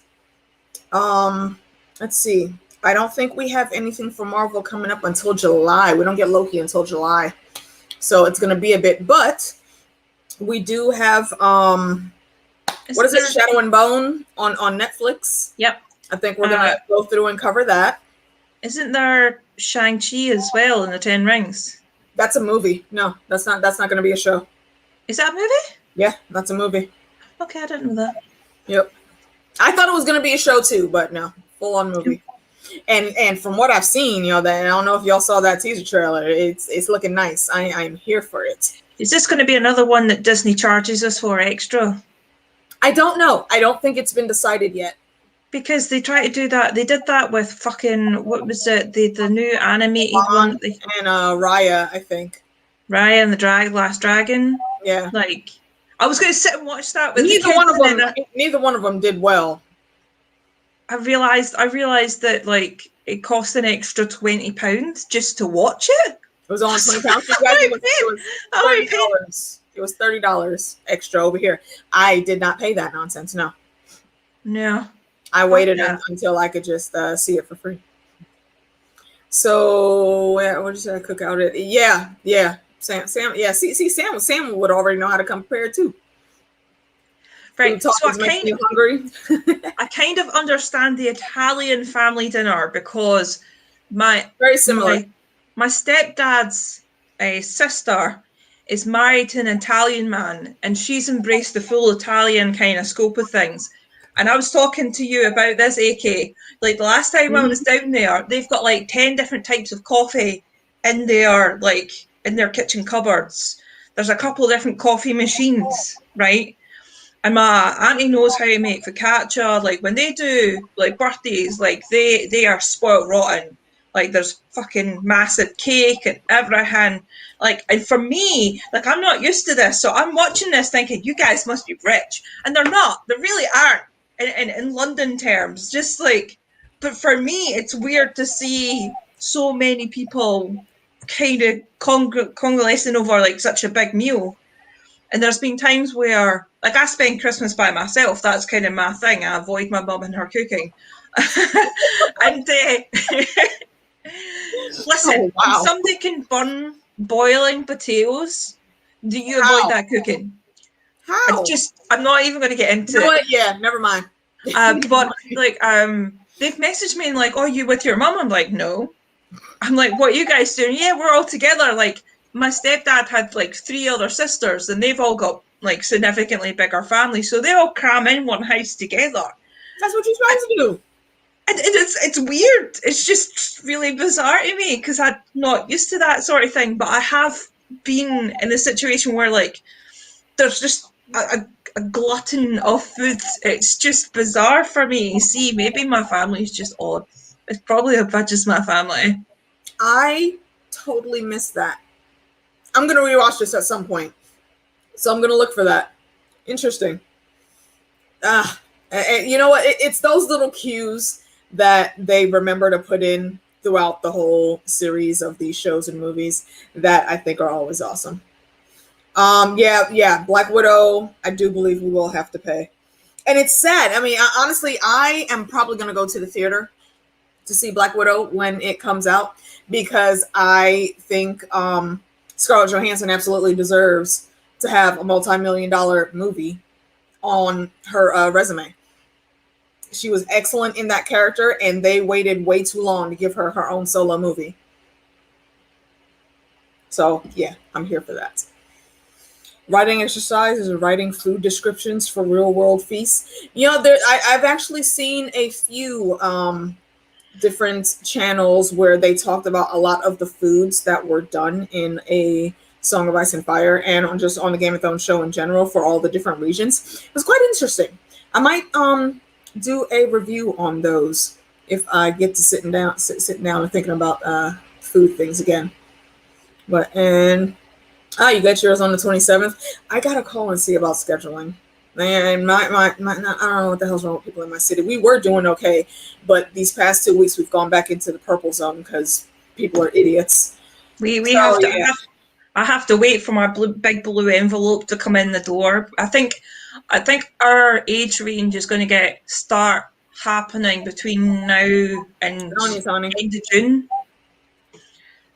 Let's see. I don't think we have anything for Marvel coming up until July. We don't get Loki until July, so it's going to be a bit. But we do have what is it? Shadow and Bone on Netflix. Yep. I think we're going to go through and cover that. Isn't there Shang-Chi as well in the 10 Rings? That's a movie. No, that's not going to be a show. Is that a movie? Yeah, that's a movie. Okay, I didn't know that. Yep. I thought it was going to be a show too, but no, full-on movie. And from what I've seen, that I don't know if y'all saw that teaser trailer. It's looking nice. I'm here for it. Is this going to be another one that Disney charges us for extra? I don't know. I don't think it's been decided yet. Because they try to do that. They did that with fucking, what was it? The new animated one. And Raya, I think. Raya and the Last Dragon. Yeah. Like, I was going to sit and watch that. With neither one of them did well. I realized that, like, it cost an extra £20 just to watch it. It was only £20. It was $30 extra over here. I did not pay that nonsense. No. No. I waited until I could just see it for free. So what did I cook out it? Yeah. Sam. Yeah. See, Sam would already know how to compare too. Right. So hungry. I kind of understand the Italian family dinner because very similar. My stepdad's sister is married to an Italian man, and she's embraced the full Italian kind of scope of things. And I was talking to you about this, AK. Like the last time I was down there, they've got like 10 different types of coffee in their kitchen cupboards. There's a couple of different coffee machines, right? And my auntie knows how to make focaccia. Like when they do like birthdays, like they are spoiled rotten. Like there's fucking massive cake and everything. Like, and for me, like I'm not used to this, so I'm watching this thinking you guys must be rich, and they're not. They really aren't. In London terms, just like, but for me, it's weird to see so many people kind of coalescing over like such a big meal. And there's been times where, like, I spend Christmas by myself. That's kind of my thing. I avoid my mum and her cooking. And listen, wow. if somebody can burn boiling potatoes, do you avoid that cooking? How? I'm not even going to get into it. Yeah, never mind. But like, they've messaged me and like, "Oh, you with your mum?" I'm like, "No." I'm like, "What are you guys doing?" "Yeah, we're all together." Like, my stepdad had like 3 other sisters, and they've all got like significantly bigger families, so they all cram in one house together. That's what you're trying to do. And it's weird. It's just really bizarre to me because I'm not used to that sort of thing. But I have been in a situation where like there's just a glutton of food. It's just bizarre for me. See, maybe my family's just odd. It's probably just my family. I totally missed that. I'm gonna rewatch this at some point, so I'm gonna look for that. Interesting. And you know what? It's those little cues that they remember to put in throughout the whole series of these shows and movies that I think are always awesome. Yeah, Black Widow, I do believe we will have to pay. And it's sad. I mean, honestly, I am probably going to go to the theater to see Black Widow when it comes out because I think Scarlett Johansson absolutely deserves to have a multi-million-dollar movie on her resume. She was excellent in that character, and they waited way too long to give her her own solo movie. So, yeah, I'm here for that. Writing exercises and writing food descriptions for real-world feasts. You know, I've actually seen a few different channels where they talked about a lot of the foods that were done in a Song of Ice and Fire and on the Game of Thrones show in general for all the different regions. It was quite interesting. I might do a review on those if I get to sitting down and thinking about food things again. You got yours on the 27th. I gotta call and see about scheduling. Man, I don't know what the hell's wrong with people in my city. We were doing okay, but these past 2 weeks we've gone back into the purple zone because people are idiots. I have to wait for my big blue envelope to come in the door. I think our age range is going to start happening between now and end of June.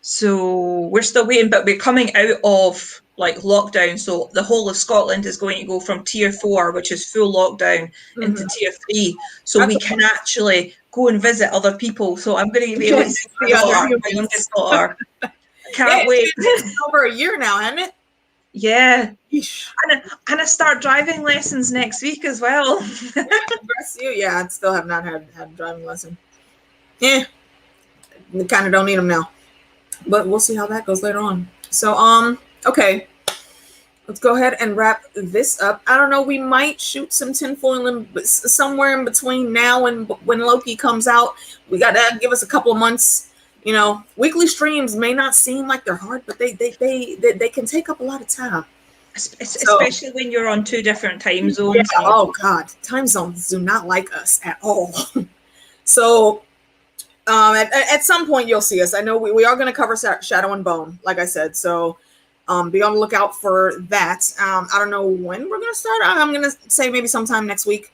So we're still waiting, but we're coming out of like lockdown. So the whole of Scotland is going to go from tier 4, which is full lockdown, into tier 3. So we can actually go and visit other people. So I'm going to be able to see my youngest daughter. Can't wait. It's over a year now, hasn't it? Yeah. And I start driving lessons next week as well. Bless you. Yeah, I still have not had a driving lesson. Yeah. We kind of don't need them now. But we'll see how that goes later on. So, okay. Let's go ahead and wrap this up. I don't know. We might shoot some tinfoil somewhere in between now and when Loki comes out. We got to give us a couple of months. You know, weekly streams may not seem like they're hard, but they can take up a lot of time. Especially when you're on 2 different time zones. Yeah, oh, God. Time zones do not like us at all. So, at some point, you'll see us. I know we are going to cover Shadow and Bone, like I said. So, be on the lookout for that. I don't know when we're going to start. I'm going to say maybe sometime next week.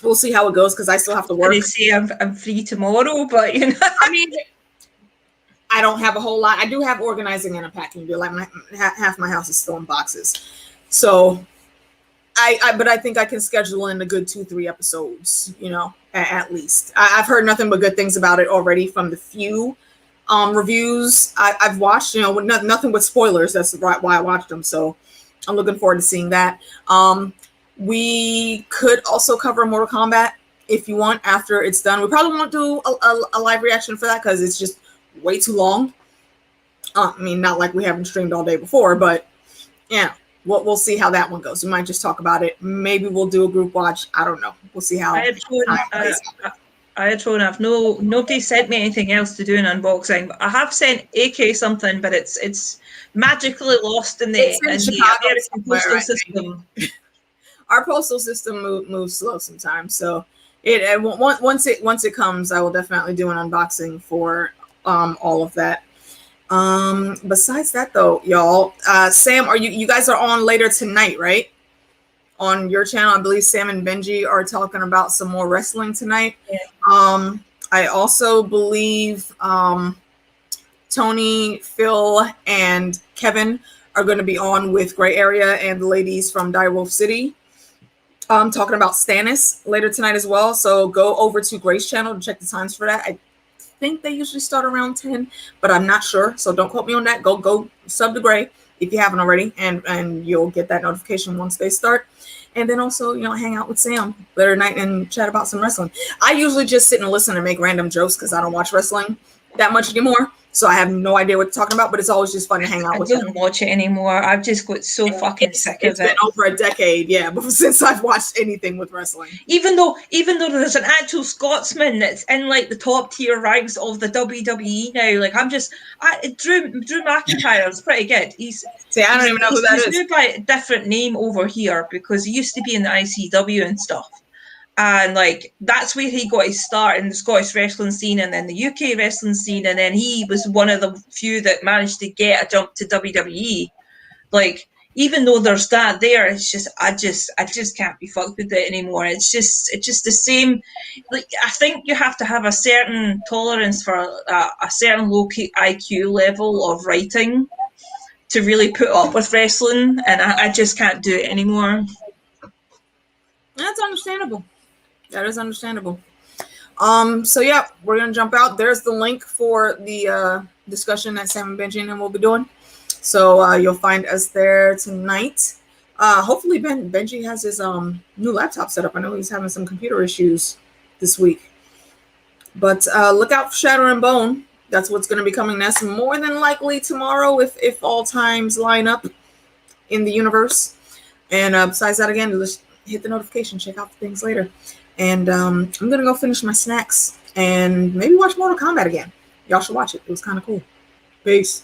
We'll see how it goes because I still have to work. They say I'm free tomorrow, but you know, I mean, I don't have a whole lot. I do have organizing and unpacking to do. Like half my house is still in boxes, so but I think I can schedule in a good 2-3 episodes. You know, at least I've heard nothing but good things about it already from the few reviews I've watched. You know, nothing but spoilers. That's why I watched them. So I'm looking forward to seeing that. We could also cover Mortal Kombat if you want after it's done. We probably won't do a live reaction for that because it's just way too long. I mean, not like we haven't streamed all day before, but yeah, we'll see how that one goes. We might just talk about it. Maybe we'll do a group watch. I don't know. We'll see how. I had thrown off. Nobody sent me anything else to do an unboxing. But I have sent AK something, but it's magically lost in the American postal system. Our postal system moves slow sometimes, so once it comes, I will definitely do an unboxing for all of that. Besides that, though, y'all, Sam, you guys are on later tonight, right? On your channel, I believe Sam and Benji are talking about some more wrestling tonight. Yeah. I also believe Tony, Phil, and Kevin are going to be on with Gray Area and the ladies from Direwolf City. Talking about Stannis later tonight as well. So go over to Gray's channel to check the times for that. I think they usually start around 10, but I'm not sure. So don't quote me on that. Go sub to Gray if you haven't already, and you'll get that notification once they start. And then also, hang out with Sam later night and chat about some wrestling. I usually just sit and listen and make random jokes because I don't watch wrestling that much anymore. So I have no idea what they're talking about, but it's always just fun to hang out with them. I don't watch it anymore. I've just got so fucking sick of it. It's been over a decade, since I've watched anything with wrestling. Even though there's an actual Scotsman that's in like the top tier ranks of the WWE now, like Drew McIntyre is pretty good. I don't even know who that is. He's moved by a different name over here because he used to be in the ICW and stuff. And like that's where he got his start in the Scottish wrestling scene and then the UK wrestling scene, and then he was one of the few that managed to get a jump to WWE. Like, even though there's that there, it's just I just can't be fucked with it anymore. It's just the same. Like, I think you have to have a certain tolerance for a certain low IQ level of writing to really put up with wrestling, and I just can't do it anymore. That's understandable. That is understandable. So yeah, we're gonna jump out. There's the link for the discussion that Sam and Benji and will be doing. So you'll find us there tonight. Hopefully Benji has his new laptop set up. I know he's having some computer issues this week. But look out for Shadow and Bone. That's what's going to be coming. That's more than likely tomorrow if all times line up in the universe. And besides that, again, just hit the notification. Check out the things later. And I'm going to go finish my snacks and maybe watch Mortal Kombat again. Y'all should watch it. It was kind of cool. Peace.